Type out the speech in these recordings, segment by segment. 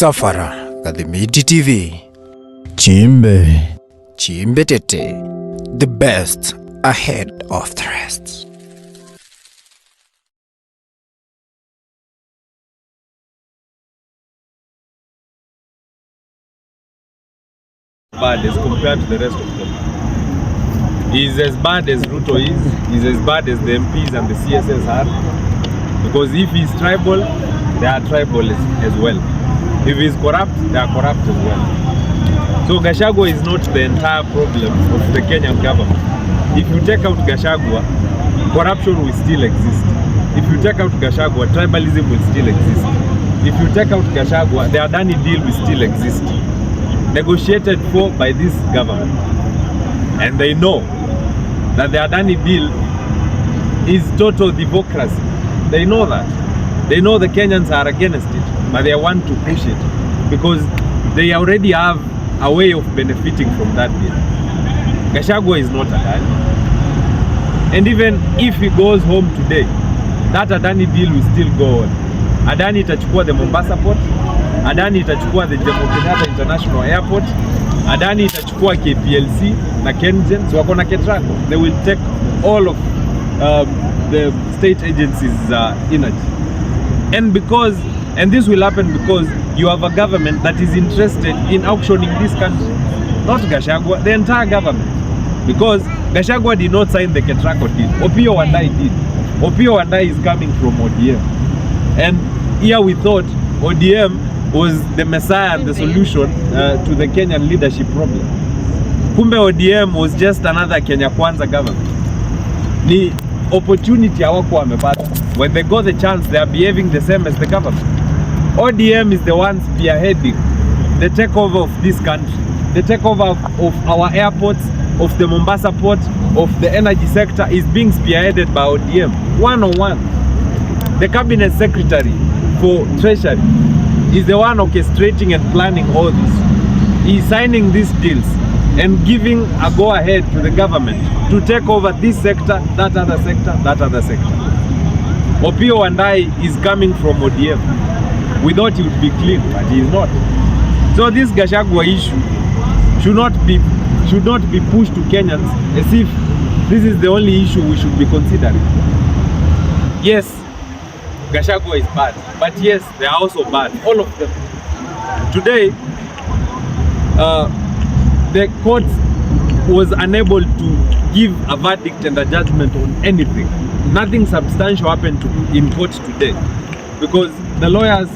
Msafara Kadhimiti TV. Chimbe Tete, the best ahead of the rest. Bad as compared to the rest of them. He's as bad as Ruto is. He's as bad as the MPs and the CSS are. Because if he's tribal, they are tribal as well. If he's corrupt, they are corrupt as well. So Gachagua is not the entire problem of the Kenyan government. If you take out Gachagua, corruption will still exist. If you take out Gachagua, tribalism will still exist. If you take out Gachagua, the Adani deal will still exist. Negotiated for by this government. And they know that the Adani deal is total democracy. They know that. They know the Kenyans are against it, but they want to push it because they already have a way of benefiting from that deal. Gachagua is not Adani. And even if he goes home today, that Adani deal will still go on. Adani itachukua the Mombasa port, Adani itachukua the Jomo Kenyatta International Airport, Adani itachukua KPLC na Kenyan, so wako na Ketraco. They will take all of the state agencies' energy. And this will happen because you have a government that is interested in auctioning this country. Not Gachagua, the entire government. Because Gachagua did not sign the Ketraco deal. Opiyo Wandayi did. Opiyo Wandayi is coming from ODM. And here we thought ODM was the messiah and the solution to the Kenyan leadership problem. Kumbe ODM was just another Kenya Kwanza government. Ni opportunity hawako wamepata. When they got the chance, they are behaving the same as the government. ODM is the ones spearheading the takeover of this country, the takeover of our airports, of the Mombasa port, of the energy sector is being spearheaded by ODM. One-on-one. The cabinet secretary for treasury is the one orchestrating and planning all this. He is signing these deals and giving a go-ahead to the government to take over this sector, that other sector, that other sector. Opiyo Wandayi is coming from ODM. We thought he would be clean, but he is not. So this Gachagua issue should not be pushed to Kenyans as if this is the only issue we should be considering. Yes, Gachagua is bad, but yes, they are also bad, all of them. Today, the court was unable to give a verdict and a judgment on anything. Nothing substantial happened in court today because the lawyers,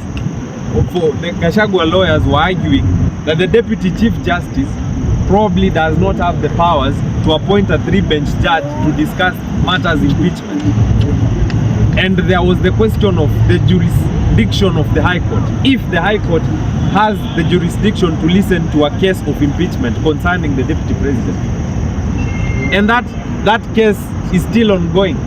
for the Gachagua lawyers, were arguing that the Deputy Chief Justice probably does not have the powers to appoint a 3-bench judge to discuss matters impeachment. And there was the question of the jurisdiction of the High Court. If the High Court has the jurisdiction to listen to a case of impeachment concerning the Deputy President. And that case is still ongoing.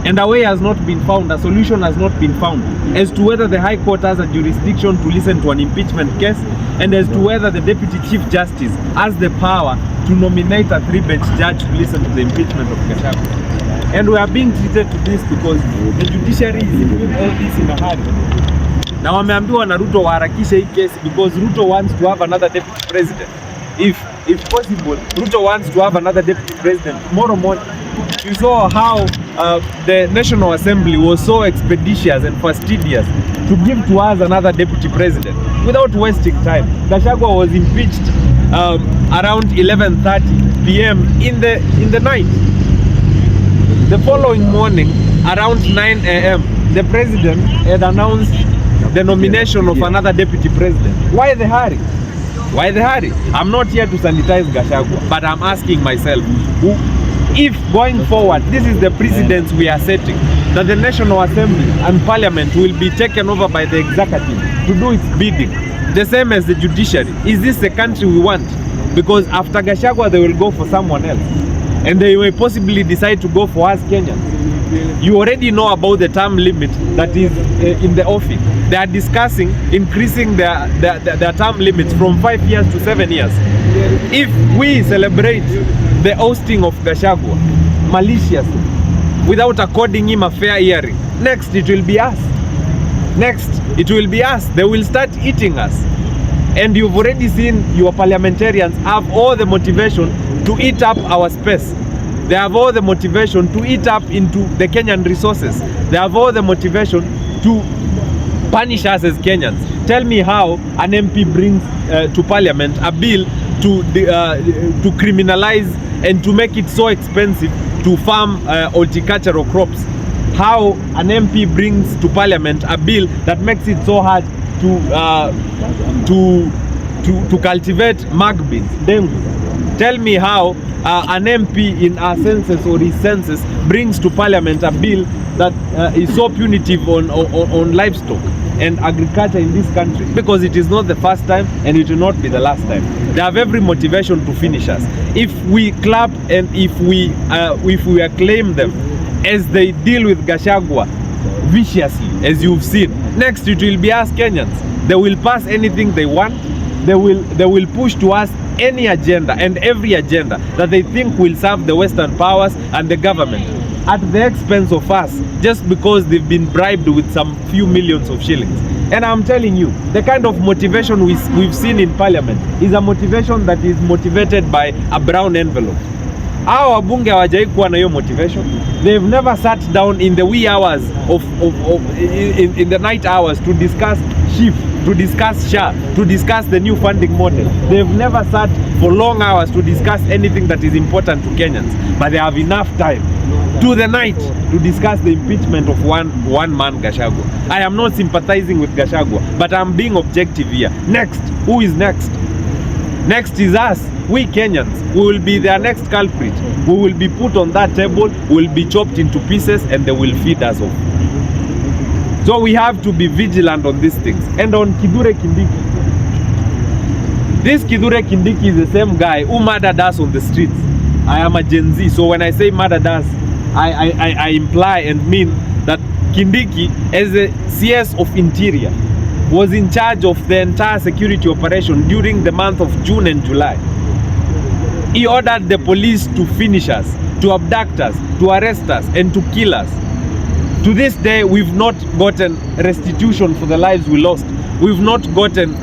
And a way has not been found, a solution has not been found as to whether the High Court has a jurisdiction to listen to an impeachment case and as to whether the Deputy Chief Justice has the power to nominate a 3-bench judge to listen to the impeachment of Gachagua. And we are being treated to this because the judiciary is doing all this in a hurry. Na wameambiwa na Ruto waharakishe hii case because Ruto wants to have another deputy president. If possible, Ruto wants to have another deputy president tomorrow morning. You saw how the National Assembly was so expeditious and fastidious to give to us another deputy president without wasting time. Gachagua was impeached around 11:30 p.m. in the night. The following morning, around 9 a.m., the president had announced the nomination of another deputy president. Why the hurry? Why the hurry? I'm not here to sanitize Gachagua, but I'm asking myself, if going forward, this is the precedence we are setting, that the National Assembly and Parliament will be taken over by the executive to do its bidding, the same as the judiciary. Is this the country we want? Because after Gachagua, they will go for someone else. And they may possibly decide to go for us Kenyans. You already know about the term limit that is in the offing. They are discussing increasing their term limits from 5 years to 7 years. If we celebrate the ousting of Gachagua maliciously, without according him a fair hearing, next it will be us. Next, it will be us. They will start eating us. And you've already seen your parliamentarians have all the motivation to eat up our space. They have all the motivation to eat up into the Kenyan resources. They have all the motivation to punish us as Kenyans. Tell me how an MP brings to parliament a bill to criminalize and to make it so expensive to farm horticultural crops. How an MP brings to parliament a bill that makes it so hard to cultivate magbeans, dengue. Tell me how an MP in our census or his census brings to parliament a bill that is so punitive on livestock and agriculture in this country, because it is not the first time and it will not be the last time. They have every motivation to finish us. If we clap and if we acclaim them as they deal with Gachagua viciously, as you've seen, next it will be us Kenyans. They will pass anything they want. They will push to us any agenda and every agenda that they think will serve the Western powers and the government at the expense of us, just because they've been bribed with some few millions of shillings. And I'm telling you, the kind of motivation we've seen in parliament is a motivation that is motivated by a brown envelope. Hao wabunge hawajai kuwa na hiyo motivation. They've never sat down in the wee hours in the night hours to discuss shift, to discuss SHA, to discuss the new funding model. They've never sat for long hours to discuss anything that is important to Kenyans, but they have enough time to the night to discuss the impeachment of one man, Gachagua. I am not sympathizing with Gachagua, but I'm being objective here. Next, who is next? Next is us, we Kenyans. We will be their next culprit. We will be put on that table, we will be chopped into pieces, and they will feed us off. So we have to be vigilant on these things. And on Kithure Kindiki, this Kithure Kindiki is the same guy who murdered us on the streets. I am a Gen Z, so when I say murdered us, I imply and mean that Kindiki, as the CS of Interior, was in charge of the entire security operation during the month of June and July. He ordered the police to finish us, to abduct us, to arrest us, and to kill us. To this day, we've not gotten restitution for the lives we lost. We've not gotten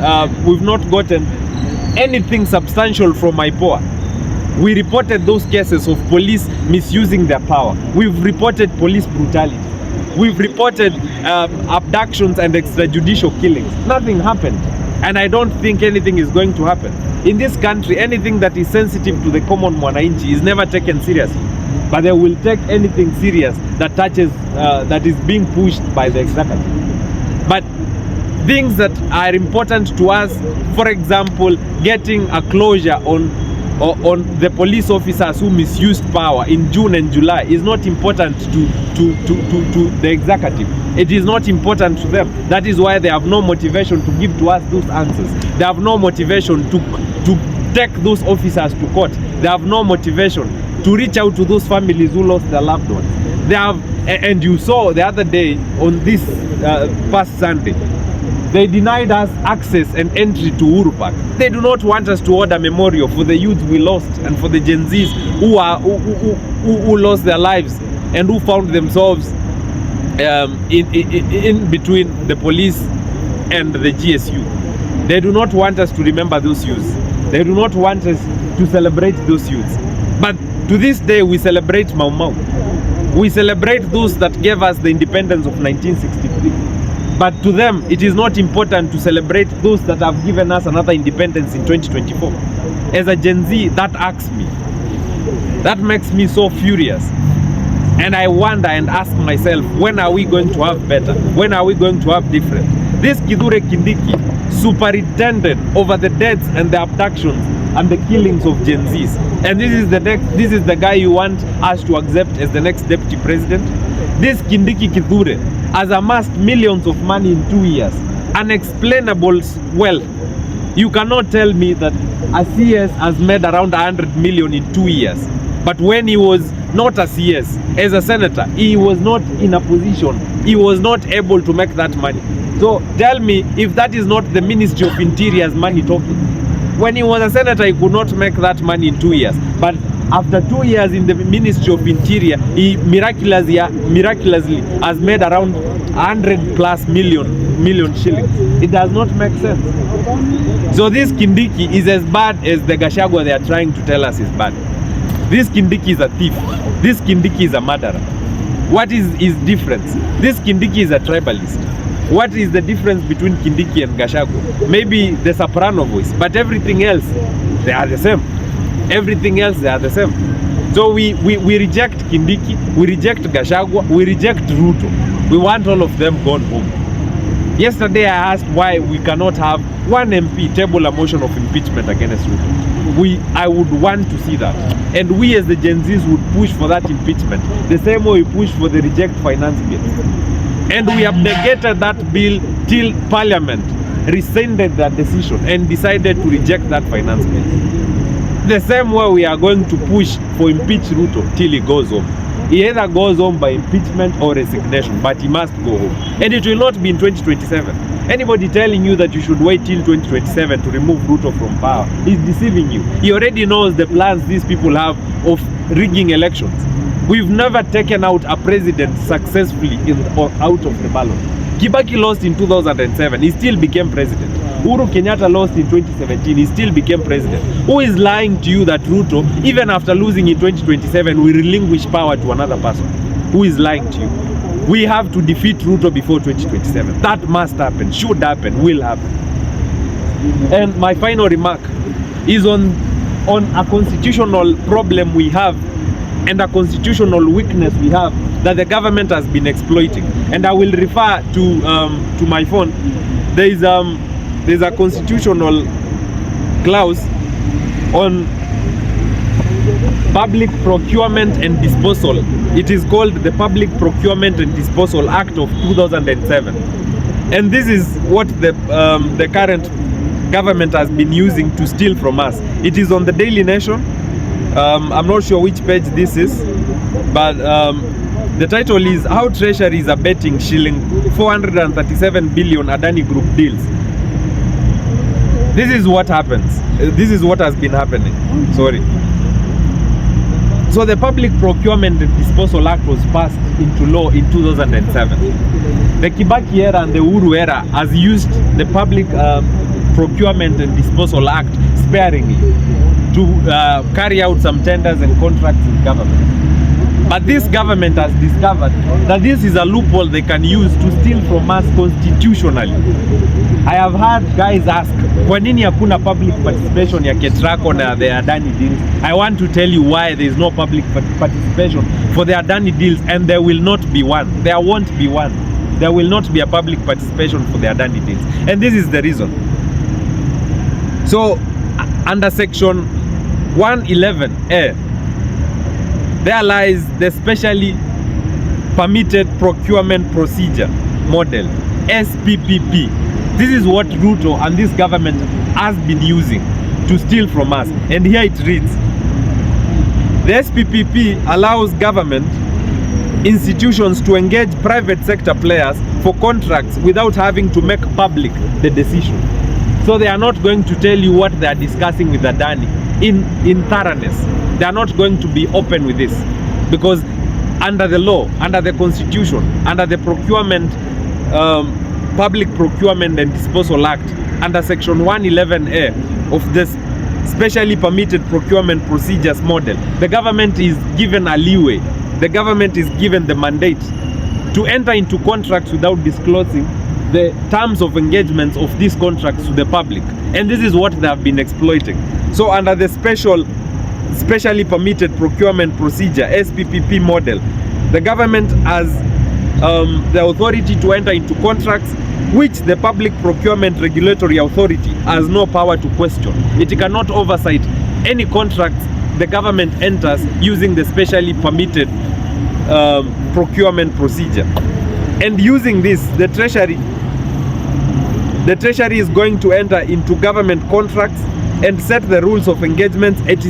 anything substantial from IPOA. We reported those cases of police misusing their power. We've reported police brutality. We've reported abductions and extrajudicial killings. Nothing happened. And I don't think anything is going to happen. In this country, anything that is sensitive to the common mwananchi is never taken seriously. But they will take anything serious that touches, that is being pushed by the executive. But things that are important to us, for example, getting a closure on the police officers who misused power in June and July, is not important to the executive. It is not important to them. That is why they have no motivation to give to us those answers. They have no motivation to take those officers to court. They have no motivation to reach out to those families who lost their loved ones. They have, and you saw the other day on this past Sunday, they denied us access and entry to Uhuru Park. They do not want us to order memorial for the youth we lost and for the Gen Zs who lost their lives and who found themselves in between the police and the GSU. They do not want us to remember those youths. They do not want us to celebrate those youths. But to this day, we celebrate Mau Mau. We celebrate those that gave us the independence of 1963. But to them, it is not important to celebrate those that have given us another independence in 2024. As a Gen Z, that irks me. That makes me so furious. And I wonder and ask myself, when are we going to have better? When are we going to have different? This Kithure Kindiki superintended over the deaths and the abductions and the killings of Gen Zs. And this is the guy you want us to accept as the next deputy president? This Kindiki Kithure has amassed millions of money in 2 years. Unexplainable wealth. You cannot tell me that a CS has made around 100 million in 2 years. But when he was not a CS, as a senator, he was not in a position, he was not able to make that money. So tell me if that is not the Ministry of Interior's money talking. When he was a senator, he could not make that money in 2 years. But After 2 years in the Ministry of Interior, he miraculously has made around 100+ million shillings. It does not make sense. So this Kindiki is as bad as the Gachagua they are trying to tell us is bad. This Kindiki is a thief. This Kindiki is a murderer. What is his difference? This Kindiki is a tribalist. What is the difference between Kindiki and Gachagua? Maybe the soprano voice, but everything else, they are the same. Everything else, they are the same. So we reject Kindiki, we reject Gachagua, we reject Ruto. We want all of them gone home. Yesterday I asked why we cannot have one MP table a motion of impeachment against Ruto. I would want to see that. And we as the Gen Zs would push for that impeachment, the same way we push for the reject finance bill. And we have negated that bill till Parliament rescinded that decision and decided to reject that finance bill. The same way we are going to push for impeach Ruto till he goes home. He either goes home by impeachment or resignation, but he must go home. And it will not be in 2027. Anybody telling you that you should wait till 2027 to remove Ruto from power is deceiving you. He already knows the plans these people have of rigging elections. We've never taken out a president successfully out of the ballot. Kibaki lost in 2007, he still became president. Uhuru Kenyatta lost in 2017, he still became president. Who is lying to you that Ruto, even after losing in 2027, will relinquish power to another person? Who is lying to you? We have to defeat Ruto before 2027. That must happen, should happen, will happen. And my final remark is on a constitutional problem we have and a constitutional weakness we have that the government has been exploiting. And I will refer to my phone. There's a constitutional clause on public procurement and disposal. It is called the Public Procurement and Disposal Act of 2007. And this is what the current government has been using to steal from us. It is on the Daily Nation. I'm not sure which page this is, but the title is How Treasuries are Betting Shilling 437 billion Adani Group Deals. This is what happens. This is what has been happening. Sorry. So the Public Procurement and Disposal Act was passed into law in 2007. The Kibaki era and the Uhuru era has used the Public Procurement and Disposal Act sparingly to carry out some tenders and contracts in government. But this government has discovered that this is a loophole they can use to steal from us constitutionally. I have heard guys ask, kwa nini hakuna public participation ya Ketrako na the Adani deals? I want to tell you why there is no public participation for the Adani deals, and there will not be one. There won't be one. There will not be a public participation for the Adani deals. And this is the reason. So, under section 111A, there lies the specially permitted procurement procedure model, SPPP. This is what Ruto and this government has been using to steal from us. And here it reads, the SPPP allows government institutions to engage private sector players for contracts without having to make public the decision. So they are not going to tell you what they are discussing with Adani in thoroughness. They are not going to be open with this, because under the law, under the constitution, under the procurement, Public Procurement and Disposal Act, under section 111A of this specially permitted procurement procedures model, the government is given a leeway. The government is given the mandate to enter into contracts without disclosing the terms of engagements of these contracts to the public. And this is what they have been exploiting. So under the specially permitted procurement procedure, SPPP model, the government has the authority to enter into contracts which the Public Procurement Regulatory Authority has no power to question. It cannot oversight any contracts the government enters using the specially permitted procurement procedure. And using this, the Treasury is going to enter into government contracts and set the rules of engagement as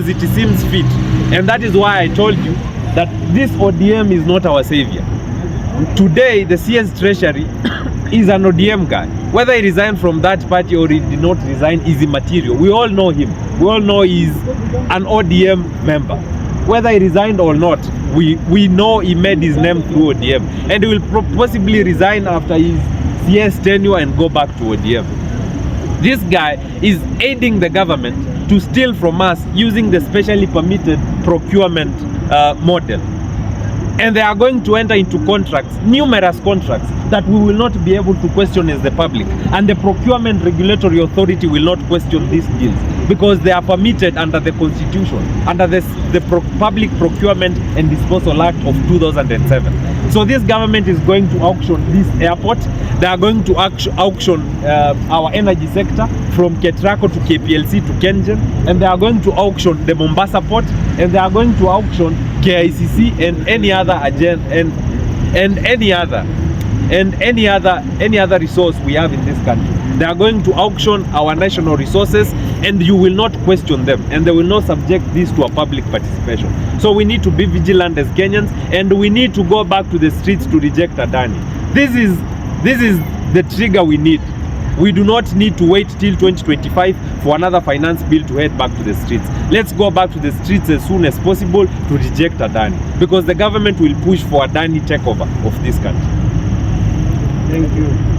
it seems fit. And that is why I told you that this ODM is not our savior. Today, the CS Treasury is an ODM guy. Whether he resigned from that party or he did not resign is immaterial. We all know him. We all know he's an ODM member. Whether he resigned or not, we know he made his name through ODM, and he will possibly resign after his CS tenure and go back to ODM. This guy is aiding the government to steal from us using the specially permitted procurement model. And they are going to enter into contracts, numerous contracts, that we will not be able to question as the public. And the Procurement Regulatory Authority will not question these deals because they are permitted under the Constitution, under the Public Procurement and Disposal Act of 2007. So this government is going to auction this airport. They are going to auction our energy sector from Ketraco to KPLC to Kenyan, and they are going to auction the Mombasa port, and they are going to auction KICC and any other agenda and any other resource we have in this country. They are going to auction our national resources, and you will not question them, and they will not subject this to a public participation. So we need to be vigilant as Kenyans, and we need to go back to the streets to reject Adani. This is the trigger we need. We do not need to wait till 2025 for another finance bill to head back to the streets. Let's go back to the streets as soon as possible to reject Adani, because the government will push for Adani takeover of this country. Thank you.